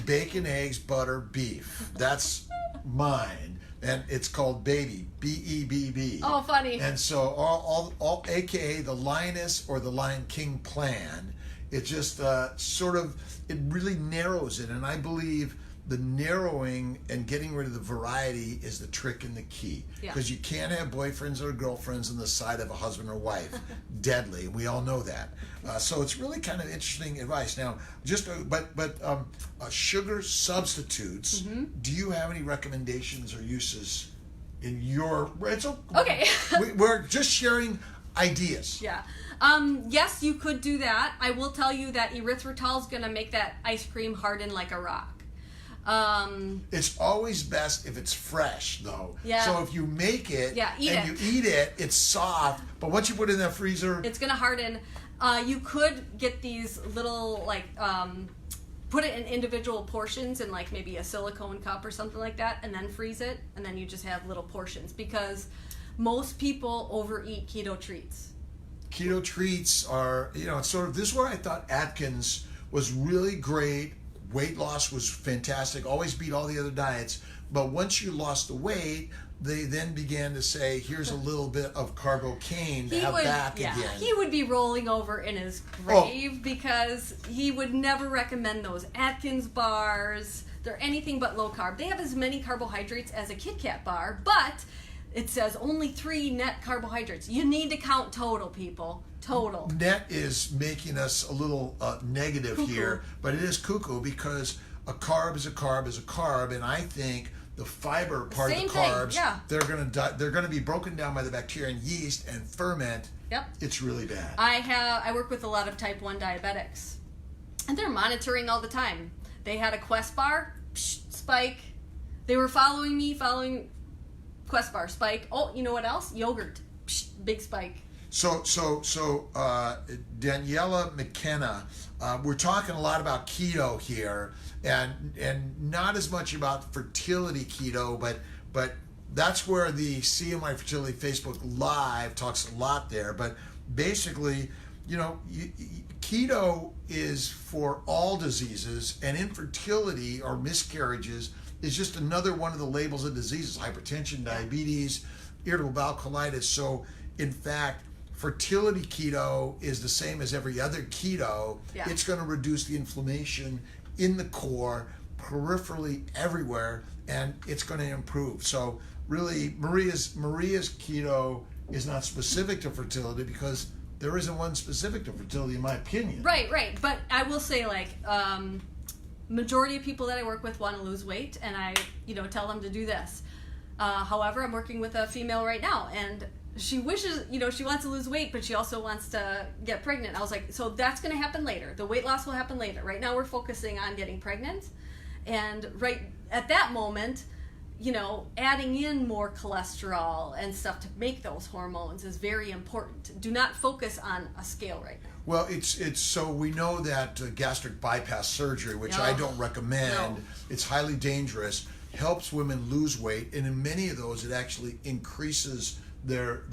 bacon, eggs, butter, beef. That's mine. And it's called Baby, B-E-B-B. Oh, funny. And so all AKA the Lioness or the Lion King plan, it just it really narrows it. And I believe the narrowing and getting rid of the variety is the trick and the key. Because you can't have boyfriends or girlfriends on the side of a husband or wife. Deadly. We all know that. So it's really kind of interesting advice. Now, sugar substitutes. Mm-hmm. Do you have any recommendations or uses in your? It's okay. We're just sharing ideas. Yeah. Yes, you could do that. I will tell you that erythritol is going to make that ice cream harden like a rock. It's always best if it's fresh, though. Yeah. So if you make it you eat it, it's soft. But once you put it in the freezer, it's going to harden. You could get these little, like, put it in individual portions in, like, maybe a silicone cup or something like that, and then freeze it, and then you just have little portions, because most people overeat keto treats. Keto treats are, it's sort of, this is where I thought Atkins was really great. Weight loss was fantastic, always beat all the other diets. But once you lost the weight, they then began to say, here's a little bit of carbocaine to have back again. He would be rolling over in his grave because he would never recommend those Atkins bars. They're anything but low carb. They have as many carbohydrates as a Kit Kat bar, but it says only 3 net carbohydrates. You need to count total, people. Total. Net is making us a little negative cuckoo here, but it is cuckoo because a carb is a carb is a carb, and I think the fiber part of the carbs, they're going to be broken down by the bacteria and yeast and ferment. Yep. It's really bad. I work with a lot of type 1 diabetics, and they're monitoring all the time. They had a Quest bar, spike. They were following Quest bar, spike. Oh, you know what else? Yogurt, big spike. So Daniela McKenna, we're talking a lot about keto here, and not as much about fertility keto, but that's where the CMI Fertility Facebook Live talks a lot there. But basically, keto is for all diseases, and infertility or miscarriages is just another one of the labels of diseases: hypertension, diabetes, irritable bowel colitis. So in fact, fertility keto is the same as every other keto. Yeah. It's going to reduce the inflammation in the core, peripherally, everywhere, and it's going to improve. So really, Maria's keto is not specific to fertility because there isn't one specific to fertility, in my opinion. Right. But I will say, like, majority of people that I work with want to lose weight, and I, tell them to do this. However, I'm working with a female right now, and she wishes, she wants to lose weight, but she also wants to get pregnant. I was like, so that's going to happen later. The weight loss will happen later. Right now we're focusing on getting pregnant. And right at that moment, adding in more cholesterol and stuff to make those hormones is very important. Do not focus on a scale right now. Well, it's so we know that gastric bypass surgery, which I don't recommend, it's highly dangerous, helps women lose weight. And in many of those, it actually increases their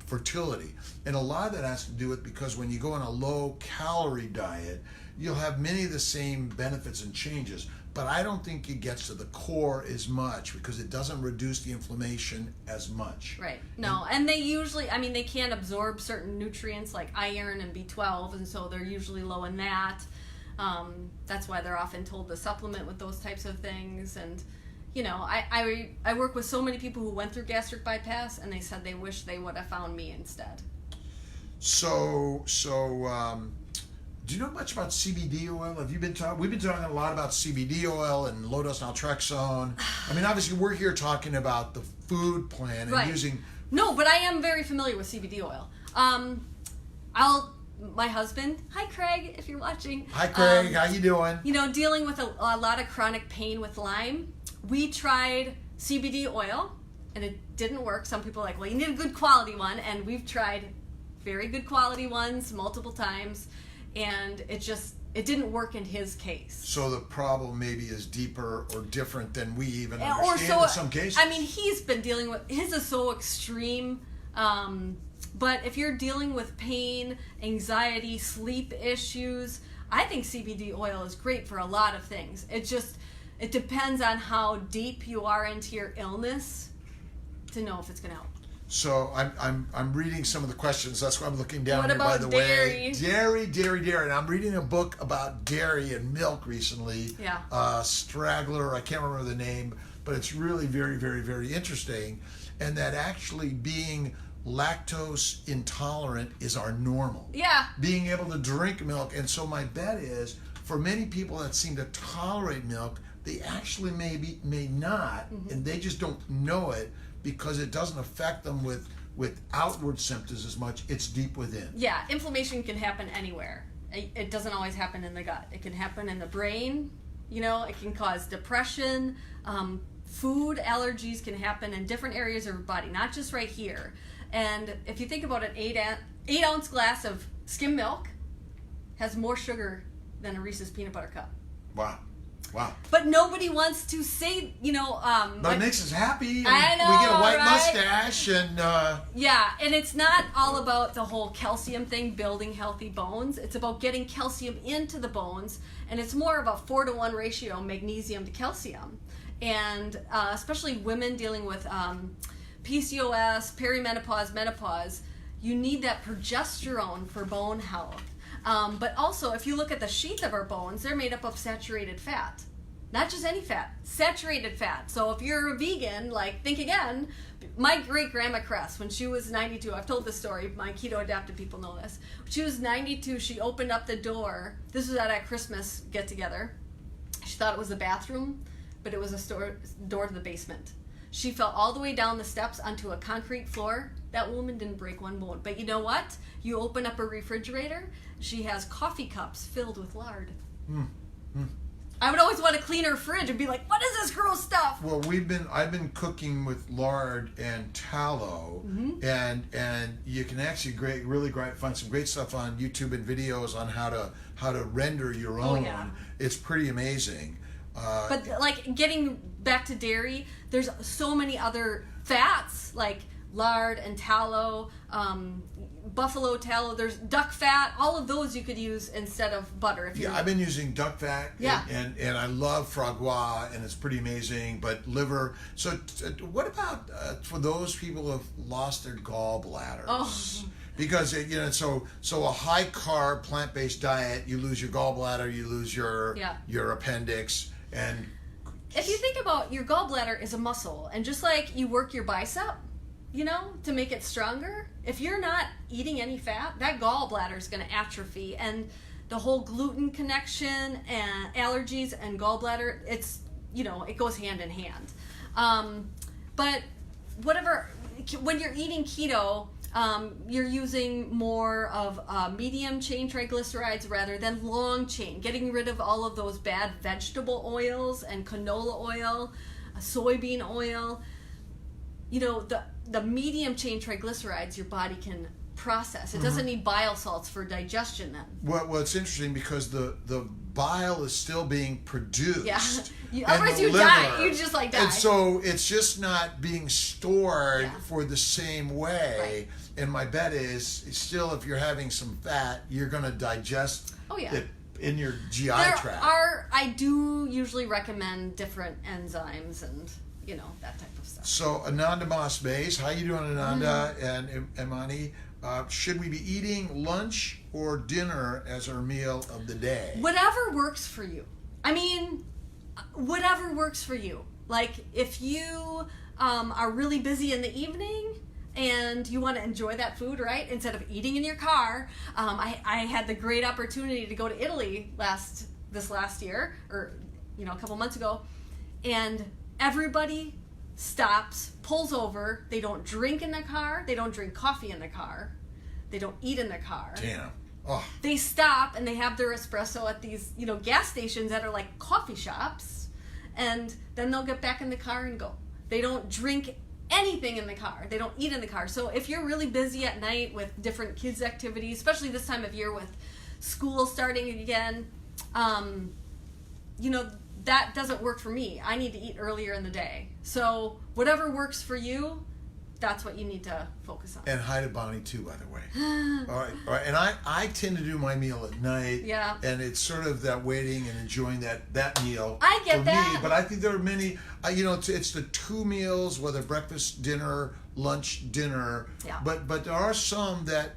fertility, and a lot of that has to do with because when you go on a low calorie diet, you'll have many of the same benefits and changes, but I don't think it gets to the core as much because it doesn't reduce the inflammation as much. Right. No, and they usually, they can't absorb certain nutrients like iron and B12, and so they're usually low in that. That's why they're often told to supplement with those types of things. And I work with so many people who went through gastric bypass, and they said they wish they would have found me instead. So do you know much about CBD oil? Have you been talking? We've been talking a lot about CBD oil and low dose naltrexone. Obviously we're here talking about the food plan and using. No, but I am very familiar with CBD oil. My husband, hi Craig, if you're watching. Hi Craig, how you doing? Dealing with a lot of chronic pain with Lyme. We tried CBD oil, and it didn't work. Some people are like, well, you need a good quality one, and we've tried very good quality ones multiple times, and it didn't work in his case. So the problem maybe is deeper or different than we even understand in some cases. He's been dealing with, his is so extreme, but if you're dealing with pain, anxiety, sleep issues, I think CBD oil is great for a lot of things. It depends on how deep you are into your illness to know if it's going to help. So I'm reading some of the questions. That's why I'm looking down here, by the way. Dairy. And I'm reading a book about dairy and milk recently. Yeah. Straggler, I can't remember the name, but it's really very, very, very interesting. And that actually being lactose intolerant is our normal. Yeah. Being able to drink milk. And so my bet is, for many people that seem to tolerate milk, they actually may not, and they just don't know it because it doesn't affect them with with outward symptoms as much. It's deep within. Yeah, inflammation can happen anywhere. It doesn't always happen in the gut. It can happen in the brain. You know, it can cause depression. Food allergies can happen in different areas of your body, not just right here. And if you think about an 8-ounce glass of skim milk, has more sugar than a Reese's peanut butter cup. Wow. But nobody wants to say, you know. But it makes us happy. I know, we get a white right? mustache and. Yeah, and it's not all about the whole calcium thing, building healthy bones. It's about getting calcium into the bones, and it's more of a 4-to-1 ratio, magnesium to calcium. And especially women dealing with PCOS, perimenopause, menopause, you need that progesterone for bone health. But also, if you look at the sheath of our bones, they're made up of saturated fat. Not just any fat, saturated fat. So if you're a vegan, like, think again. My great-grandma Cress, when she was 92, I've told this story, my keto-adapted people know this. When she was 92, she opened up the door. This was at a Christmas get-together. She thought it was a bathroom, but it was a door to the basement. She fell all the way down the steps onto a concrete floor. That woman didn't break one bone. But you know what? You open up a refrigerator, she has coffee cups filled with lard. I would always want to clean her fridge and be like, what is this gross stuff? Well, I've been cooking with lard and tallow, and you can actually find some great stuff on YouTube and videos on how to render your own. Yeah. It's pretty amazing. But like getting back to dairy, there's so many other fats like lard and tallow, buffalo tallow, there's duck fat, all of those you could use instead of butter. I've been using duck fat, yeah. and I love foie gras, and it's pretty amazing, but liver. So what about for those people who have lost their gallbladders? Oh. Because, you know, so a high carb plant-based diet, you lose your gallbladder, you lose your appendix, and if you think about your gallbladder is a muscle, and just like you work your bicep, you know, to make it stronger, if you're not eating any fat, that gallbladder is going to atrophy, and the whole gluten connection and allergies and gallbladder, it's, you know, it goes hand in hand. But whatever, when you're eating keto, you're using more of medium chain triglycerides rather than long chain, getting rid of all of those bad vegetable oils and canola oil, soybean oil. You know, the medium chain triglycerides your body can process. It doesn't need bile salts for digestion then. Well, it's interesting because the bile is still being produced. Yeah. Otherwise you die. You just like die. And so it's just not being stored for the same way. Right. And my bet is still, if you're having some fat, you're going to digest it in your GI tract. I do usually recommend different enzymes and, you know, that type of stuff. So Ananda Moss-Bays, how you doing, Ananda and Imani? Should we be eating lunch or dinner as our meal of the day? Whatever works for you. I mean, whatever works for you. Like, if you are really busy in the evening and you want to enjoy that food, right, instead of eating in your car. I had the great opportunity to go to Italy this last year, or, you know, a couple months ago, and everybody stops, pulls over. They don't drink in the car. They don't drink coffee in the car. They don't eat in the car. Damn. Oh. They stop and they have their espresso at these, you know, gas stations that are like coffee shops, and then they'll get back in the car and go. They don't drink anything in the car. They don't eat in the car. So if you're really busy at night with different kids' activities, especially this time of year with school starting again, you know, that doesn't work for me. I need to eat earlier in the day. So whatever works for you, that's what you need to focus on. And hi to Bonnie too, by the way. All right. And I tend to do my meal at night. Yeah. And it's sort of that waiting and enjoying that meal. I get that. Me, but I think there are many. You know, it's the two meals, whether breakfast, dinner, lunch, dinner. Yeah. But there are some that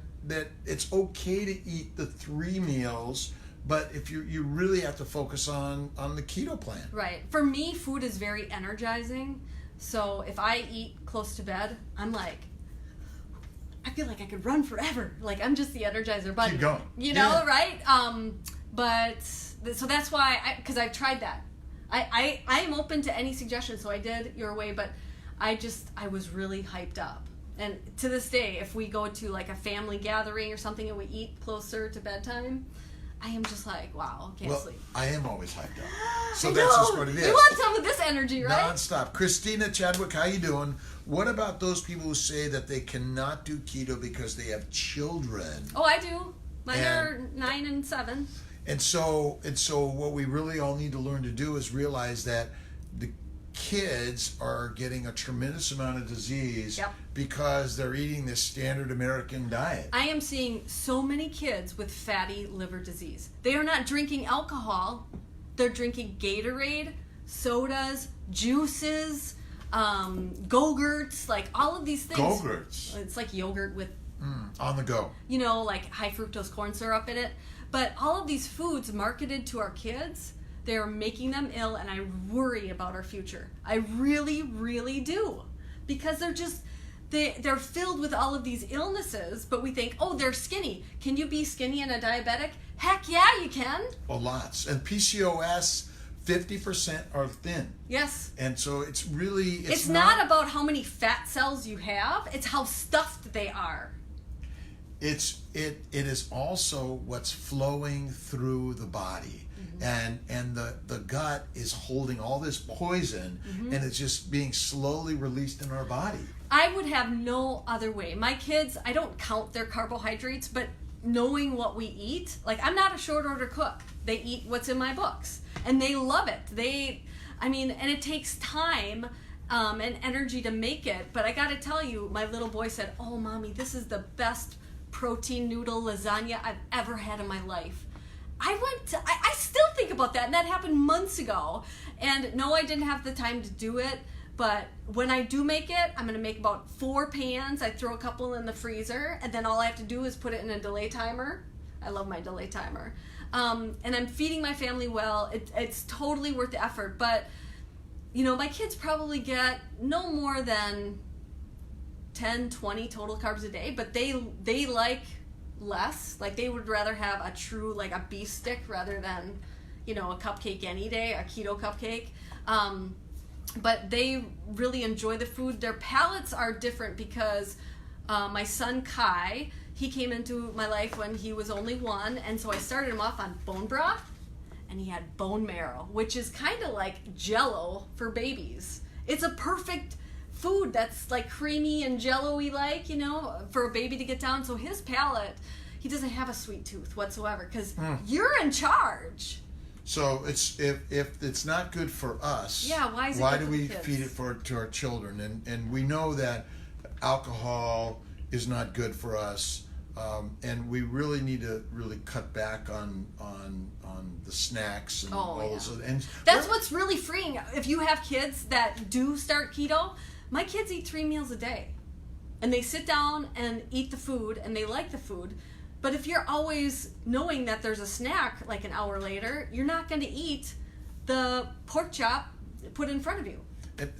it's okay to eat the 3 meals. But if you really have to focus on the keto plan. Right. For me, food is very energizing. So if I eat close to bed, I'm like, I feel like I could run forever. Like, I'm just the Energizer Bunny. Keep going. You know, right? So that's why, because I've tried that. I am open to any suggestions. So I did your way, but I was really hyped up. And to this day, if we go to like a family gathering or something and we eat closer to bedtime, I am just like, wow, can't sleep. I am always hyped up. So that's just what it is. You want some of this energy, right? Non-stop. Christina Chadwick, how you doing? What about those people who say that they cannot do keto because they have children? Oh, I do. Mine are 9 and 7. And so what we really all need to learn to do is realize that the kids are getting a tremendous amount of disease because they're eating this standard American diet. I am seeing so many kids with fatty liver disease. They are not drinking alcohol. They're drinking Gatorade, sodas, juices, Go-Gurts, like all of these things. Go-Gurts. It's like yogurt with on the go. You know, like high fructose corn syrup in it. But all of these foods marketed to our kids, they're making them ill, and I worry about our future. I really, really do. Because they're filled with all of these illnesses, but we think, oh, they're skinny. Can you be skinny and a diabetic? Heck yeah, you can. Well, lots. And PCOS, 50% are thin. Yes. And so it's really... It's not about how many fat cells you have. It's how stuffed they are. It is also what's flowing through the body. And the gut is holding all this poison, and it's just being slowly released in our body. I would have no other way. My kids, I don't count their carbohydrates, but knowing what we eat, like I'm not a short order cook. They eat what's in my books, and they love it. And it takes time and energy to make it. But I got to tell you, my little boy said, "Oh, Mommy, this is the best protein noodle lasagna I've ever had in my life." I still think about that, and that happened months ago. And no, I didn't have the time to do it, but when I do make it, I'm going to make about 4 pans. I throw a couple in the freezer, and then all I have to do is put it in a delay timer. I love my delay timer. And I'm feeding my family well. It's totally worth the effort. But, you know, my kids probably get no more than 10, 20 total carbs a day, but they like less. Like they would rather have a true, like a beef stick rather than, you know, a cupcake any day, a keto cupcake. But they really enjoy the food. Their palates are different because my son Kai, he came into my life when he was only 1, and so I started him off on bone broth, and he had bone marrow, which is kind of like Jell-O for babies. It's a perfect food that's like creamy and jello-y, like, you know, for a baby to get down. So his palate, he doesn't have a sweet tooth whatsoever because you're in charge. So if it's not good for us, why do we feed it to our children? And we know that alcohol is not good for us, and we really need to really cut back on the snacks and all those. And that's what's really freeing. If you have kids that do start keto, my kids eat 3 meals a day, and they sit down and eat the food, and they like the food. But if you're always knowing that there's a snack like an hour later, you're not going to eat the pork chop put in front of you.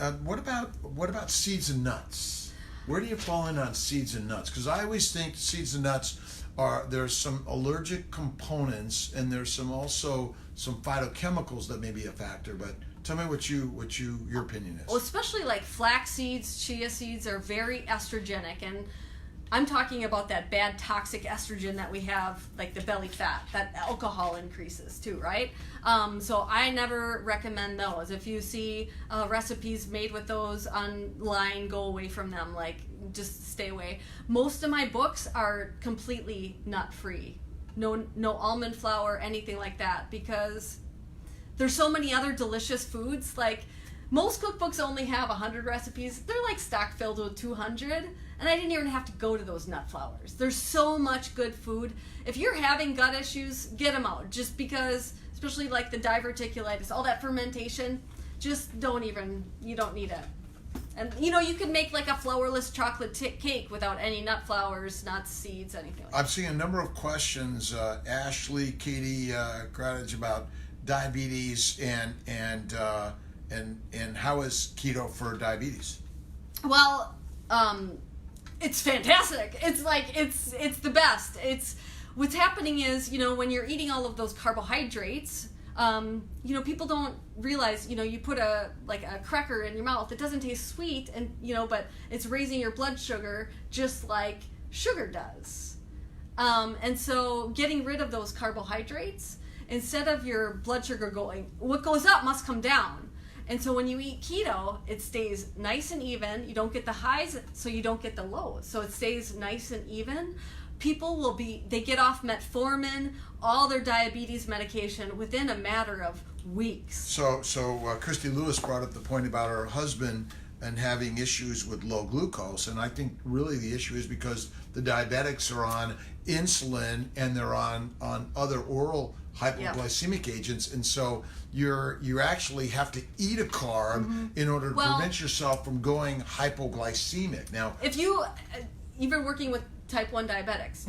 And what about seeds and nuts? Where do you fall in on seeds and nuts? Because I always think seeds and nuts there's some allergic components, and there's also some phytochemicals that may be a factor. But tell me what your opinion is. Well, especially like flax seeds, chia seeds are very estrogenic, and I'm talking about that bad toxic estrogen that we have, like the belly fat, that alcohol increases too, right? So I never recommend those. If you see recipes made with those online, go away from them. Like, just stay away. Most of my books are completely nut-free. No almond flour, anything like that, because there's so many other delicious foods. Like, most cookbooks only have 100 recipes. They're like stock filled with 200. And I didn't even have to go to those nut flours. There's so much good food. If you're having gut issues, get them out. Just because, especially like the diverticulitis, all that fermentation, just you don't need it. And you know, you could make like a flourless chocolate cake without any nut flours, nuts, seeds, anything like that. I've seen a number of questions, Ashley, Katie, Grattage, about diabetes and how is keto for diabetes? Well, it's fantastic. It's like, it's the best. What's happening is, you know, when you're eating all of those carbohydrates, People don't realize, you put a cracker in your mouth. It doesn't taste sweet, and but it's raising your blood sugar just like sugar does. And so getting rid of those carbohydrates, instead of your blood sugar what goes up must come down. And so when you eat keto, it stays nice and even. You don't get the highs, so you don't get the lows. So it stays nice and even. People they get off metformin, all their diabetes medication within a matter of weeks. So Christy Lewis brought up the point about her husband and having issues with low glucose, and I think really the issue is because the diabetics are on insulin and they're on other oral hypoglycemic agents, and so you actually have to eat a carb in order to prevent yourself from going hypoglycemic. Now, if you've been working with type 1 diabetics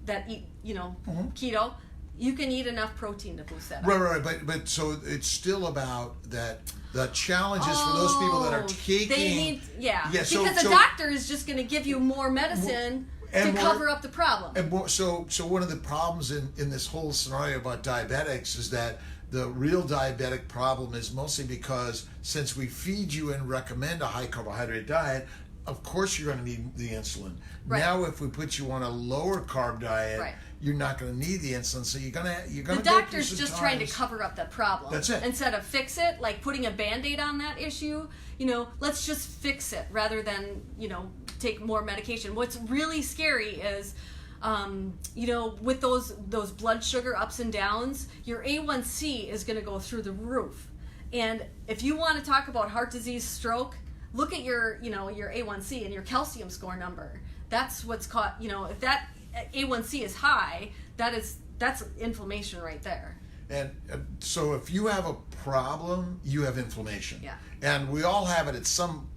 that eat, keto, you can eat enough protein to boost that up. Right. But so it's still about that. The challenge is for those people that are taking. They need, because the doctor is just going to give you more medicine to cover up the problem. And so one of the problems in this whole scenario about diabetics is that the real diabetic problem is mostly because since we feed you and recommend a high carbohydrate diet, of course you're going to need the insulin. Right. Now, if we put you on a lower carb diet, you're not going to need the insulin. So you're going to. The doctor's just trying to cover up that problem. That's it. Instead of fix it, like putting a Band-Aid on that issue. Let's just fix it rather than take more medication. What's really scary is, with those blood sugar ups and downs, your A1C is going to go through the roof. And if you want to talk about heart disease, stroke, look at your A1C and your calcium score number. That's what's caught. If that A1C is high, that's inflammation right there. And so if you have a problem, you have inflammation. Yeah. And we all have it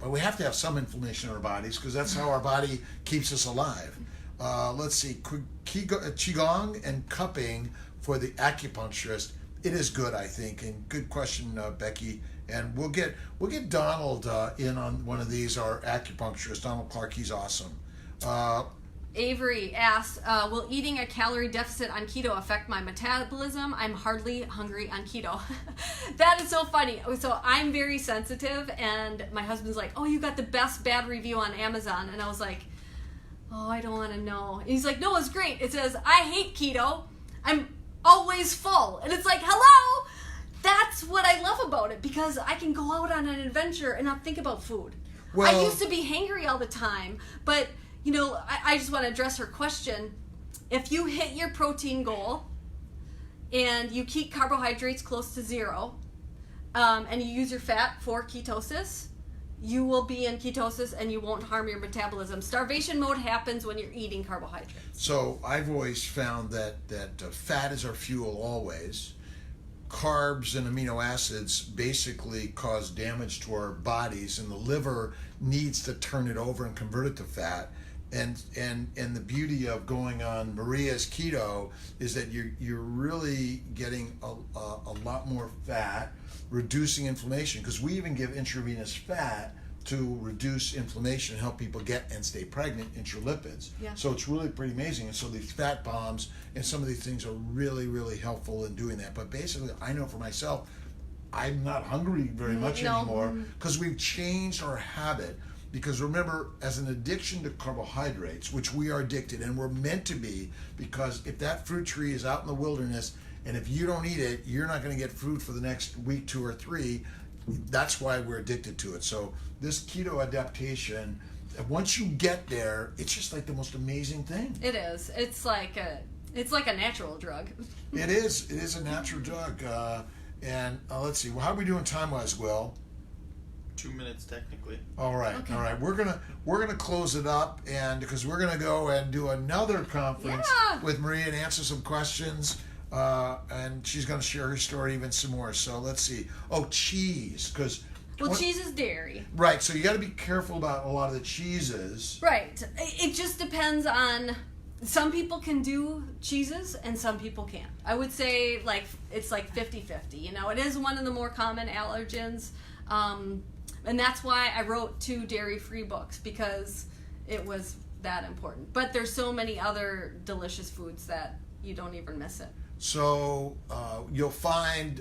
we have to have some inflammation in our bodies because that's how our body keeps us alive. Let's see, Qigong and cupping for the acupuncturist. It is good, I think, and good question, Becky. And we'll get Donald in on one of these, our acupuncturist, Donald Clark. He's awesome. Avery asks, will eating a calorie deficit on keto affect my metabolism? I'm hardly hungry on keto. That is so funny. So I'm very sensitive, and my husband's like, oh, you got the best bad review on Amazon. And I was like, oh, I don't want to know. And he's like, no, it's great. It says, I hate keto. I'm always full. And it's like, hello? That's what I love about it, because I can go out on an adventure and not think about food. I used to be hangry all the time, but I just want to address her question. If you hit your protein goal and you keep carbohydrates close to zero, and you use your fat for ketosis, you will be in ketosis and you won't harm your metabolism. Starvation mode happens when you're eating carbohydrates. So I've always found that fat is our fuel always. Carbs and amino acids basically cause damage to our bodies, and the liver needs to turn it over and convert it to fat. And the beauty of going on Maria's keto is that you're really getting a lot more fat, reducing inflammation, because we even give intravenous fat to reduce inflammation and help people get and stay pregnant, intralipids. Yeah. So it's really pretty amazing. And so these fat bombs and some of these things are really, really helpful in doing that. But basically, I know for myself, I'm not hungry very much anymore because we've changed our habit. Because remember, as an addiction to carbohydrates, which we are addicted, and we're meant to be, because if that fruit tree is out in the wilderness, and if you don't eat it, you're not going to get fruit for the next week, 2 or 3. That's why we're addicted to it. So this keto adaptation, once you get there, it's just like the most amazing thing. It is. It's like a natural drug. It is. It is a natural drug. And let's see. Well, how are we doing time-wise, Will? 2 minutes technically. All right. Okay. All right. We're gonna close it up, and because we're gonna go and do another conference with Maria and answer some questions. And she's going to share her story even some more. So let's see. Oh, cheese, because cheese is dairy. Right. So you got to be careful about a lot of the cheeses. Right. It just depends on. Some people can do cheeses and some people can't. I would say it's like 50-50. It is one of the more common allergens, and that's why I wrote 2 dairy-free books, because it was that important. But there's so many other delicious foods that you don't even miss it. So you'll find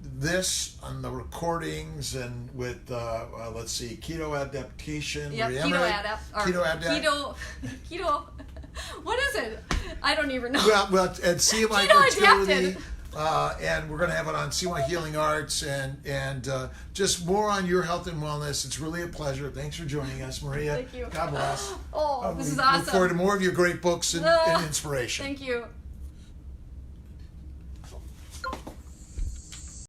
this on the recordings and with let's see, Keto Adaptation. Yep, Keto. What is it? I don't even know. Well, and CMI Fertility. And we're going to have it on CMI Healing Arts and just more on your health and wellness. It's really a pleasure. Thanks for joining us, Maria. Thank you. God bless. Oh, this is awesome. Look forward to more of your great books and inspiration. Thank you.